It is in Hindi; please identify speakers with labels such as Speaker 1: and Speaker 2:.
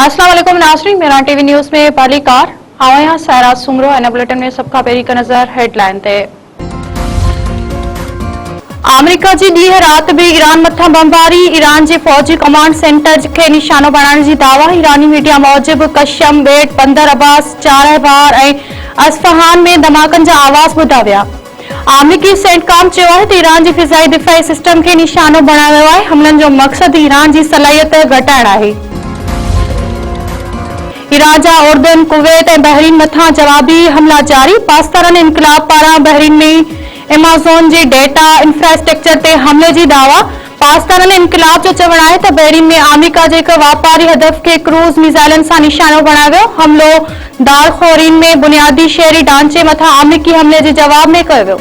Speaker 1: अस्सलाम वालेकुम नाज़रीन, मेरा टीवी न्यूज़ में पहली कार आवां सायरा सुमरो एन बुलेटिन में सबका पहिरीं का नज़र हेडलाइन ते। अमेरिका जी ॾींहुं रात भी ईरान मथा बमबारी, ईरान के फौजी कमांड सेंटर के निशानो बनाने की दावा। ईरानी मीडिया मूजिब कशम, बेट, बंदर अब्बास, चारबार और अस्फहान में धमाकन जा आवाज ॿुधा विया। अमरीकी सेंटकॉम चयो है ईरान की फिज़ाई दिफ़ाई सिस्टम के निशानो बनायो वियो आहे। हमलन जो मकसद ईरान की सलाहियत घटाइण आहे। ईरान जा उर्दन, कुवैत और बहरीन मथा जवाबी हमला जारी। पाकिस्तान इनकलाब पारा बहरीन में एमेज़ॉन के डेटा इंफ्रास्ट्रक्चर ते हमले की दावा। पाकिस्तान इनकलाब जो चवण है तो बहरीन में अमेरिका के एक वापारी हदफ के क्रूज मिसाइलन से निशानो बनायो वियो। हमलो दारखोरीन में बुनियादी शहरी ढांचे मथा अमरीकी हमले के जवाब में कयो वियो।